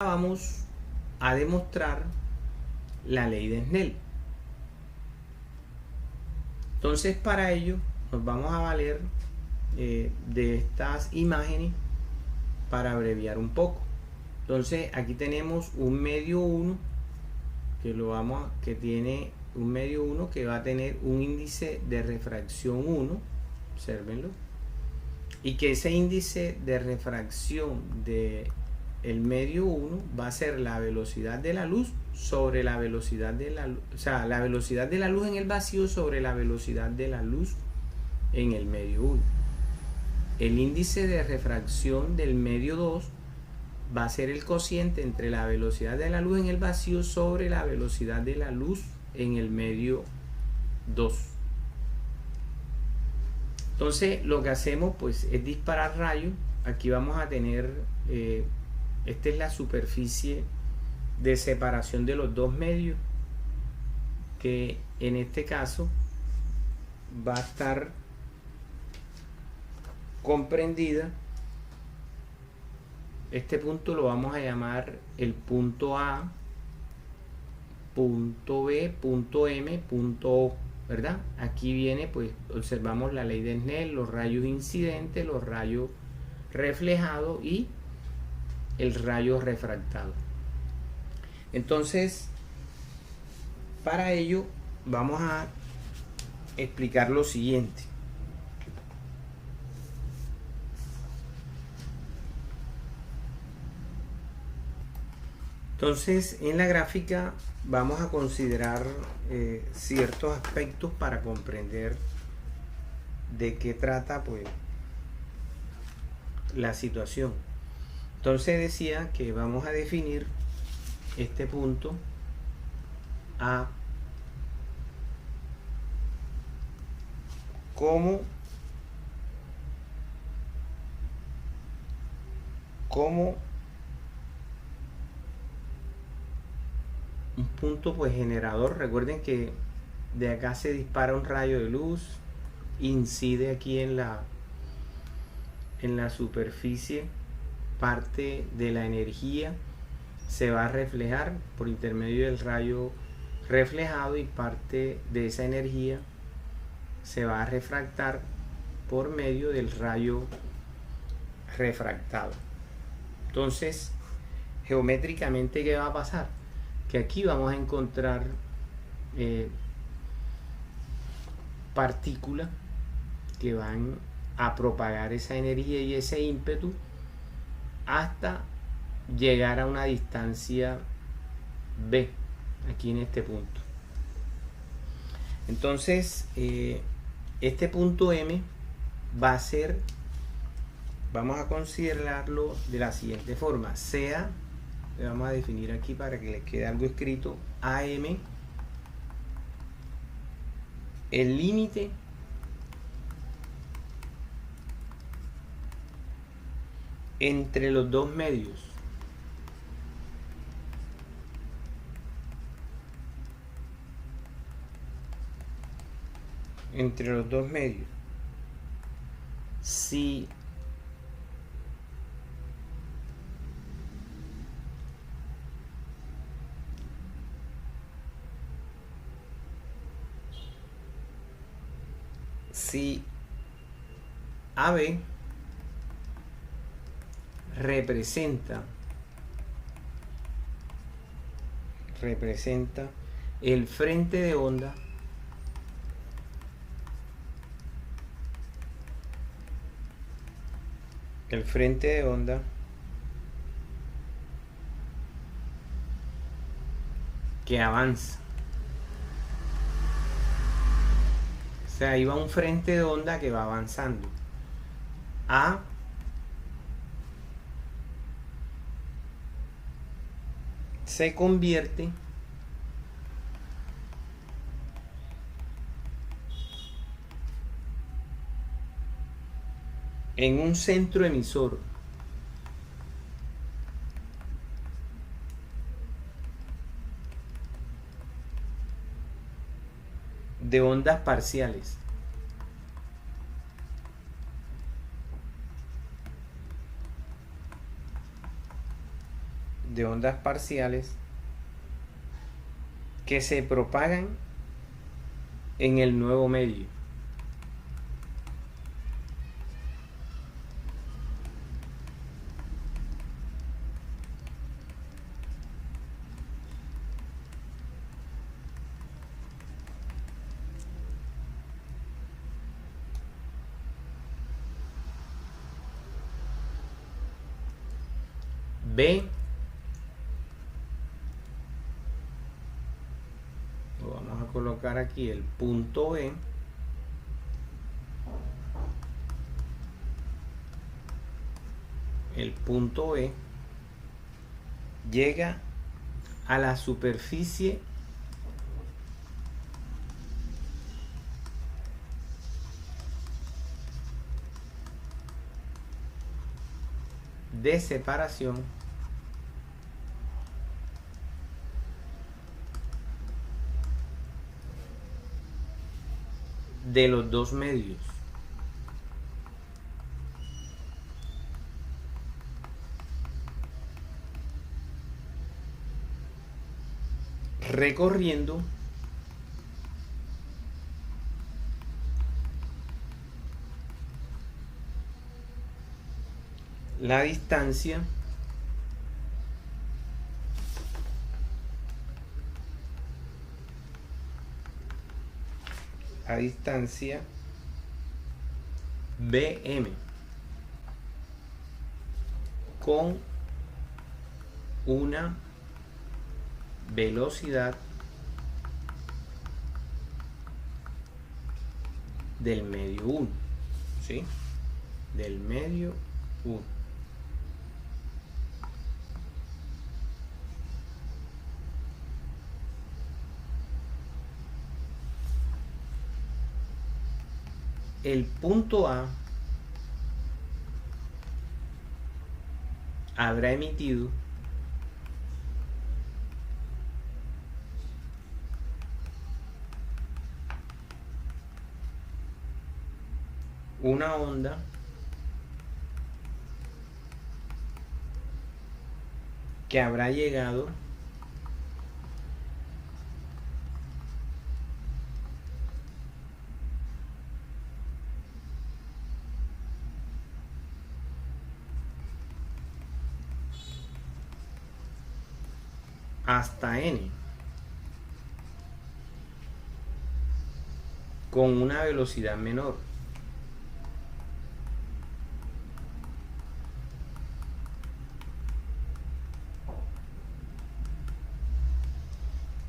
Vamos a demostrar la ley de Snell. Entonces, para ello nos vamos a valer de estas imágenes para abreviar un poco. Entonces, aquí tenemos un medio 1 que tiene un medio 1 que va a tener un índice de refracción 1, obsérvenlo, y que ese índice de refracción de el medio 1 va a ser la velocidad de la luz sobre la velocidad de la luz, o sea, la velocidad de la luz en el vacío sobre la velocidad de la luz en el medio 1. El índice de refracción del medio 2 va a ser el cociente entre la velocidad de la luz en el vacío sobre la velocidad de la luz en el medio 2. Entonces lo que hacemos pues es disparar rayos. Aquí vamos a tener esta es la superficie de separación de los dos medios, que en este caso va a estar comprendida. Este punto lo vamos a llamar el punto A, punto B, punto M, punto O, ¿verdad? Aquí viene, pues observamos la ley de Snell, los rayos incidentes, los rayos reflejados y el rayo refractado. Entonces, para ello vamos a explicar lo siguiente. Entonces, en la gráfica vamos a considerar ciertos aspectos para comprender de qué trata pues la situación. Entonces decía que vamos a definir este punto A como un punto pues generador. Recuerden que de acá se dispara un rayo de luz, incide aquí en la superficie, parte de la energía se va a reflejar por intermedio del rayo reflejado y parte de esa energía se va a refractar por medio del rayo refractado. Entonces, geométricamente, ¿qué va a pasar? Que aquí vamos a encontrar partículas que van a propagar esa energía y ese ímpetu hasta llegar a una distancia B, aquí en este punto. Entonces, este punto M va a ser, vamos a considerarlo de la siguiente forma: sea, le vamos a definir aquí para que le quede algo escrito, AM, el límite entre los dos medios. Entre los dos medios. Si AB representa el frente de onda que avanza. O sea, ahí va un frente de onda que va avanzando. A se convierte en un centro emisor de ondas parciales. de ondas parciales que se propagan en el nuevo medio. B, lo vamos a colocar aquí, el punto E, el punto E llega a la superficie de separación de los dos medios. Recorriendo la distancia BM con una velocidad del medio 1, ¿sí? Del medio 1. El punto A habrá emitido una onda que habrá llegado hasta N con una velocidad menor.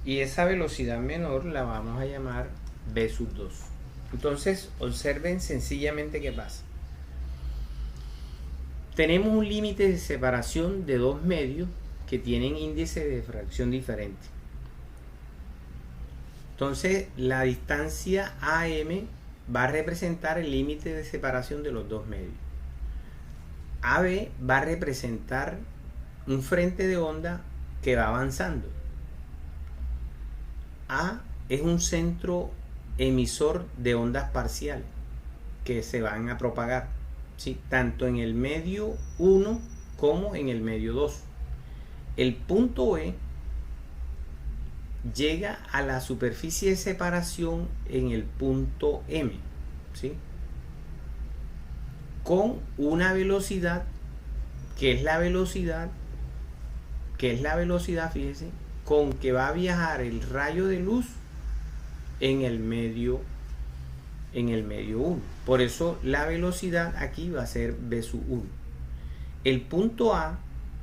Y esa velocidad menor la vamos a llamar B sub 2. Entonces, observen sencillamente qué pasa. Tenemos un límite de separación de dos medios que tienen índice de fracción diferente. Entonces, la distancia AM va a representar el límite de separación de los dos medios. AB va a representar un frente de onda que va avanzando. A es un centro emisor de ondas parciales que se van a propagar, ¿sí? Tanto en el medio 1 como en el medio 2. El punto E llega a la superficie de separación en el punto M, ¿sí? Con una velocidad que es la velocidad, fíjense, con que va a viajar el rayo de luz en el medio 1. Por eso la velocidad aquí va a ser B sub 1. El punto A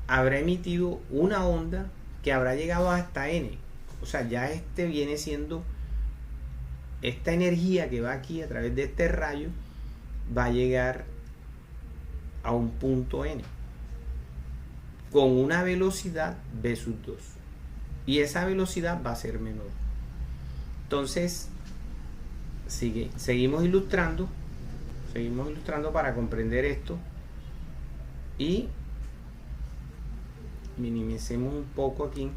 habrá emitido una onda que habrá llegado hasta N. O sea, ya viene siendo esta energía que va aquí a través de este rayo, va a llegar a un punto N con una velocidad B sub 2. Y esa velocidad va a ser menor. Entonces, seguimos ilustrando para comprender esto. Y minimicemos un poco aquí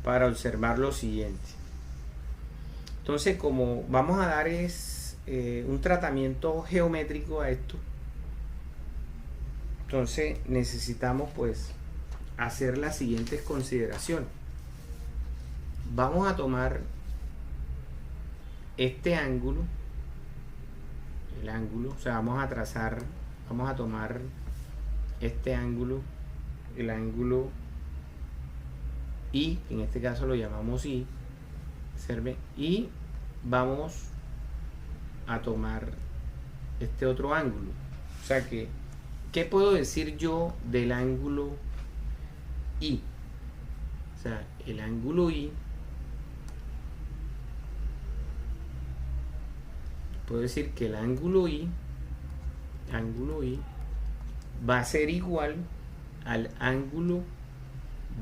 para observar lo siguiente. Entonces, como vamos a dar un tratamiento geométrico a esto, Entonces necesitamos pues hacer las siguientes consideraciones. Vamos a tomar este ángulo, el ángulo, o sea, vamos a tomar este ángulo, el ángulo I, en este caso lo llamamos I, observen, y vamos a tomar este otro ángulo. O sea que, ¿qué puedo decir yo del ángulo I? O sea, el ángulo I, puedo decir que el ángulo I va a ser igual al ángulo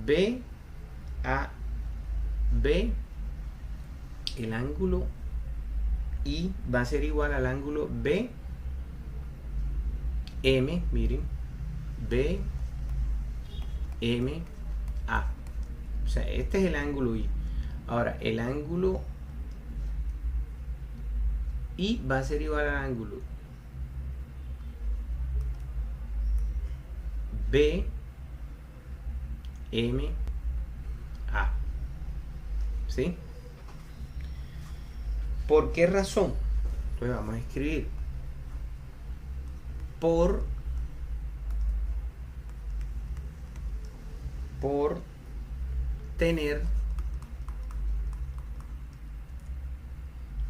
B a B. El ángulo I va a ser igual al ángulo B M, miren, B M A. O sea, este es el ángulo I. Ahora, el ángulo I va a ser igual al ángulo B M A. ¿Sí? ¿Por qué razón? Entonces vamos a escribir por tener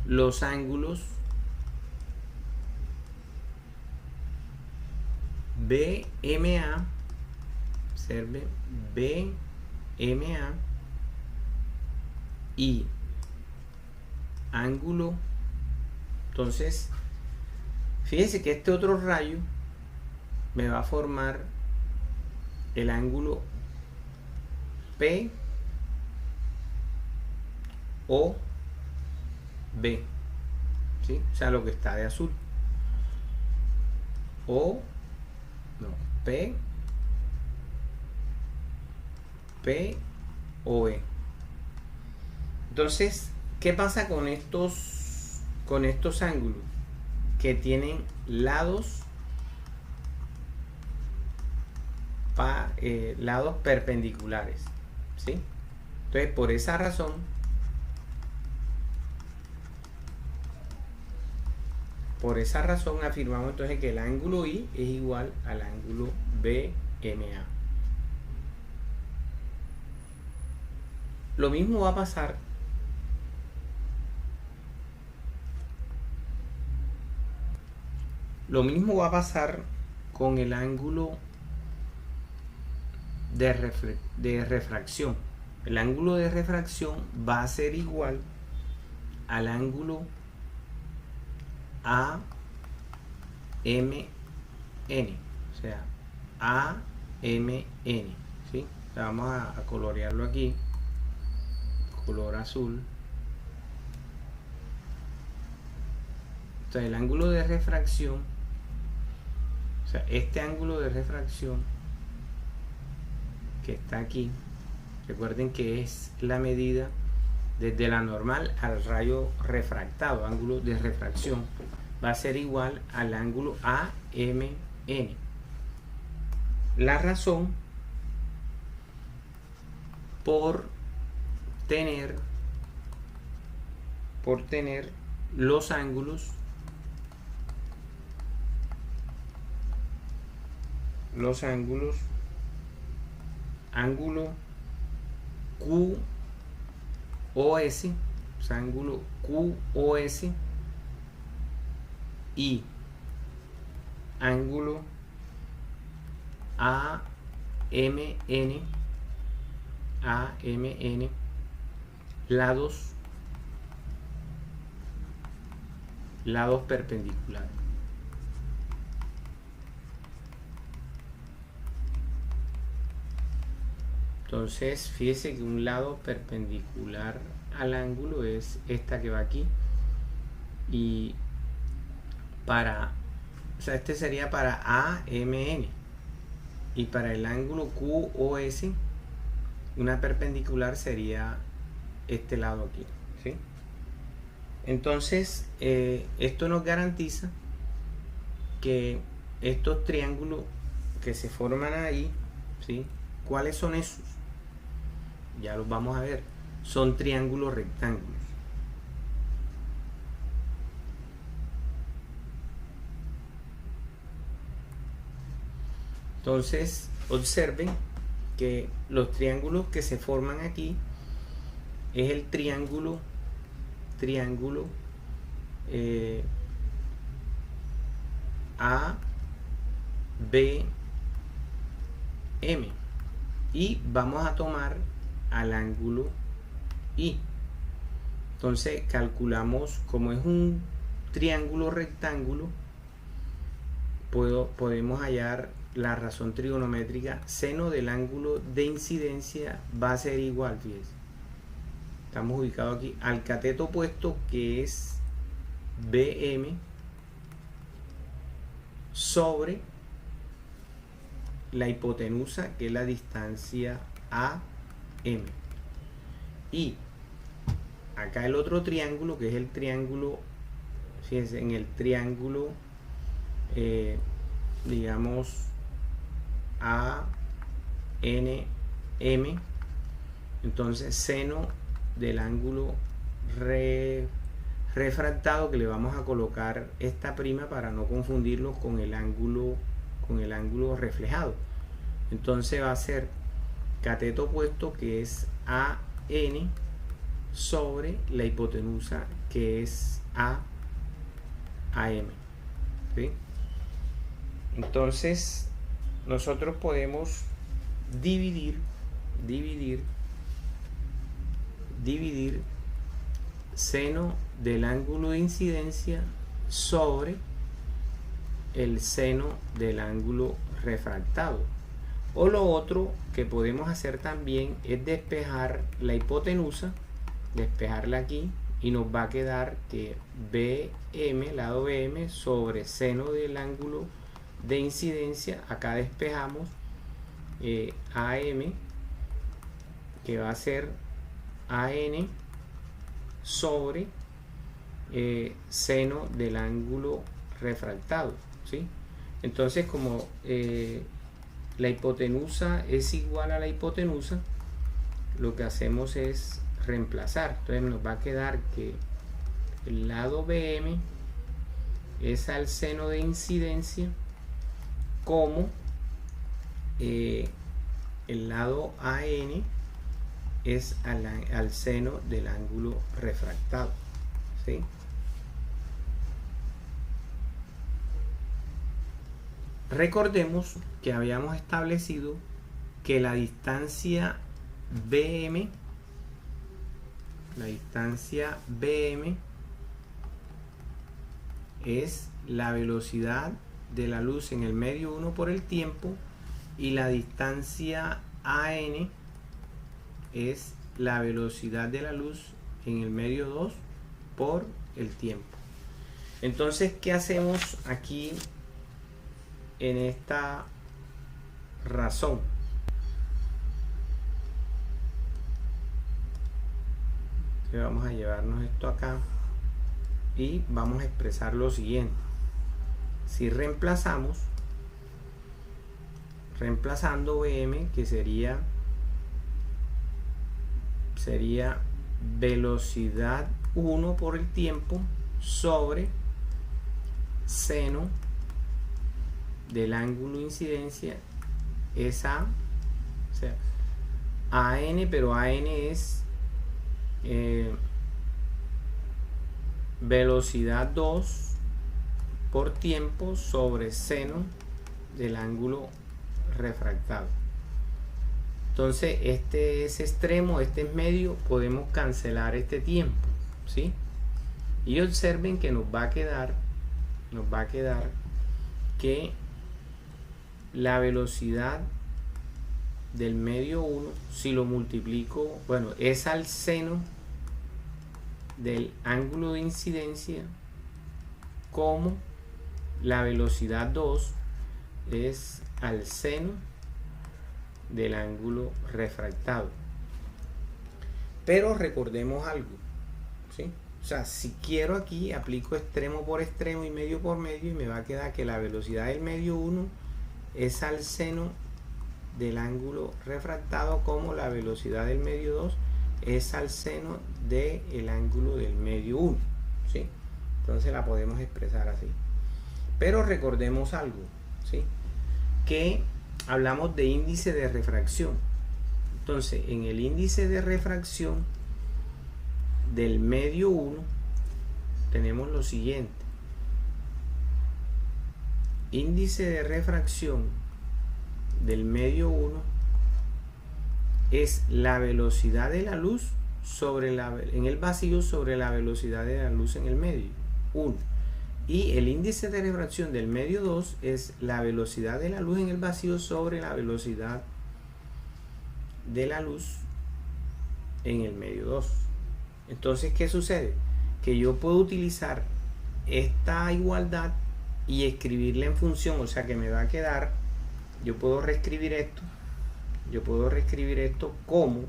los ángulos BMA, observen, BMA y ángulo. Entonces, fíjense que este otro rayo me va a formar el ángulo P o B, ¿sí? O sea, lo que está de azul. O no, P o B. Entonces, ¿qué pasa con estos ángulos que tienen lados perpendiculares? ¿Sí? Entonces, por esa razón, afirmamos entonces que el ángulo I es igual al ángulo BMA. Lo mismo va a pasar con el ángulo de refracción. El ángulo de refracción va a ser igual al ángulo AMN, o sea, AMN, ¿sí? O sea, vamos a colorearlo aquí, color azul. Entonces, el ángulo de refracción, o sea, este ángulo de refracción que está aquí, recuerden que es la medida desde la normal al rayo refractado, ángulo de refracción, va a ser igual al ángulo AMN. La razón, por tener los ángulos ángulo QOS, o sea, ángulo QOS y ángulo AMN, lados perpendiculares. Entonces, fíjese que un lado perpendicular al ángulo es esta que va aquí, y o sea, este sería para AMN, y para el ángulo QOS una perpendicular sería este lado aquí, ¿sí? Entonces, esto nos garantiza que estos triángulos que se forman ahí, ¿sí? ¿Cuáles son esos? Ya los vamos a ver. Son triángulos rectángulos. Entonces, observen que los triángulos que se forman aquí es el triángulo A, B, M, y vamos a tomar al ángulo I. Entonces calculamos, como es un triángulo rectángulo, podemos hallar la razón trigonométrica. Seno del ángulo de incidencia va a ser igual, fíjense, estamos ubicados aquí, al cateto opuesto, que es BM, sobre la hipotenusa, que es la distancia AM. Y acá el otro triángulo, que es el triángulo, fíjense, en el triángulo digamos ANM, entonces seno del ángulo refractado, que le vamos a colocar esta prima para no confundirlo con el ángulo reflejado. Entonces va a ser cateto opuesto, que es AN, sobre la hipotenusa, que es AM, ¿sí? Entonces nosotros podemos dividir seno del ángulo de incidencia sobre el seno del ángulo refractado. O lo otro que podemos hacer también es despejar la hipotenusa, despejarla aquí, y nos va a quedar que BM, lado BM, sobre seno del ángulo de incidencia, acá despejamos AM, que va a ser AN, sobre seno del ángulo refractado, ¿sí? Entonces, como la hipotenusa es igual a la hipotenusa, lo que hacemos es reemplazar. Entonces nos va a quedar que el lado BM es al seno de incidencia, como el lado AN es al seno del ángulo refractado, ¿sí? Recordemos que habíamos establecido que la distancia BM es la velocidad de la luz en el medio 1 por el tiempo, y la distancia AN es la velocidad de la luz en el medio 2 por el tiempo. Entonces, ¿qué hacemos aquí en esta razón? Vamos a llevarnos esto acá y vamos a expresar lo siguiente. Si reemplazando BM, que sería velocidad 1 por el tiempo sobre seno del ángulo de incidencia, es A, o sea, AN, pero AN es velocidad 2 por tiempo sobre seno del ángulo refractado. Entonces este es extremo, este es medio, podemos cancelar este tiempo, ¿sí? Y observen que nos va a quedar que la velocidad del medio 1, si lo multiplico, bueno, es al seno del ángulo de incidencia, como la velocidad 2 es al seno del ángulo refractado. Pero recordemos algo, ¿sí? O sea, si quiero aquí, aplico extremo por extremo y medio por medio, y me va a quedar que la velocidad del medio 1 es al seno del ángulo refractado, como la velocidad del medio 2 es al seno del ángulo del medio 1, ¿sí? Entonces la podemos expresar así. Pero recordemos algo, ¿sí? Que hablamos de índice de refracción. Entonces, en el índice de refracción del medio 1 tenemos lo siguiente. Índice de refracción del medio 1 es la velocidad de la luz en el vacío sobre la velocidad de la luz en el medio 1. Y el índice de refracción del medio 2 es la velocidad de la luz en el vacío sobre la velocidad de la luz en el medio 2. Entonces, ¿qué sucede? Que yo puedo utilizar esta igualdad y escribirla en función, o sea que me va a quedar, yo puedo reescribir esto como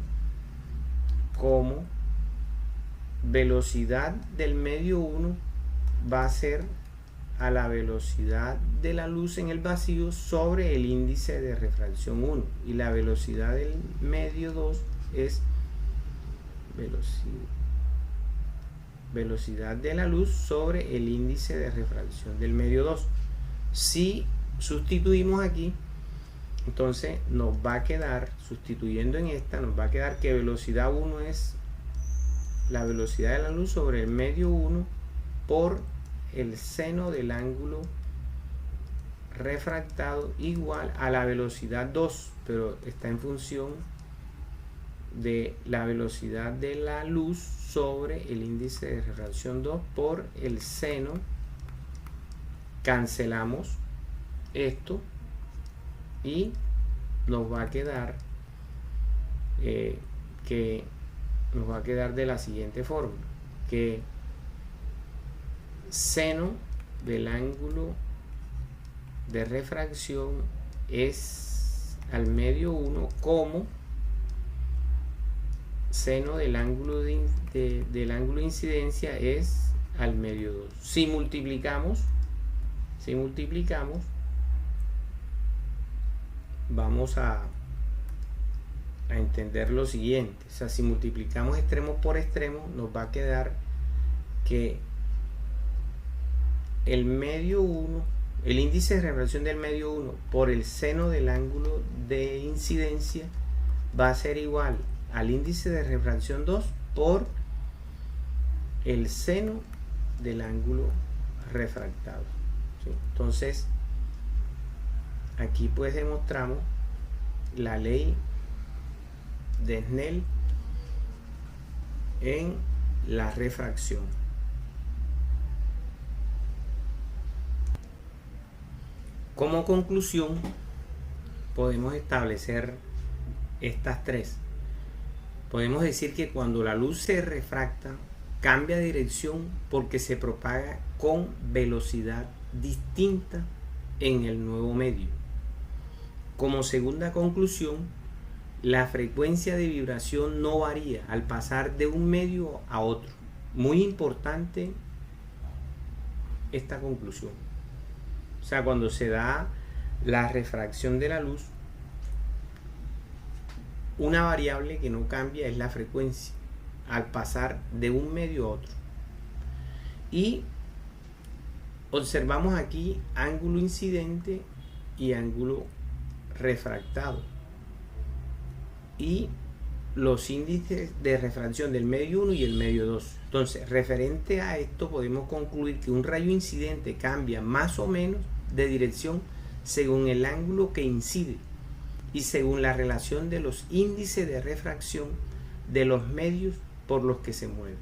velocidad del medio 1 va a ser a la velocidad de la luz en el vacío sobre el índice de refracción 1, y la velocidad del medio 2 es velocidad de la luz sobre el índice de refracción del medio 2. Si sustituimos aquí, entonces nos va a quedar, sustituyendo en esta, nos va a quedar que velocidad 1 es la velocidad de la luz sobre el medio 1 por el seno del ángulo refractado, igual a la velocidad 2, pero está en función de la velocidad de la luz sobre el índice de refracción 2 por el seno. Cancelamos esto y nos va a quedar de la siguiente forma, que seno del ángulo de refracción es al medio 1 como seno del ángulo del ángulo de incidencia es al medio 2. Si multiplicamos vamos a entender lo siguiente. O sea, si multiplicamos extremos por extremos, nos va a quedar que el medio 1, el índice de refracción del medio 1 por el seno del ángulo de incidencia va a ser igual al índice de refracción 2 por el seno del ángulo refractado, ¿sí? Entonces, aquí pues demostramos la ley de Snell en la refracción. Como conclusión, podemos establecer estas tres. Podemos decir que cuando la luz se refracta, cambia de dirección porque se propaga con velocidad distinta en el nuevo medio. Como segunda conclusión, la frecuencia de vibración no varía al pasar de un medio a otro. Muy importante esta conclusión. O sea, cuando se da la refracción de la luz, una variable que no cambia es la frecuencia al pasar de un medio a otro. Y observamos aquí ángulo incidente y ángulo refractado, y los índices de refracción del medio 1 y el medio 2. Entonces, referente a esto, podemos concluir que un rayo incidente cambia más o menos de dirección según el ángulo que incide y según la relación de los índices de refracción de los medios por los que se mueve.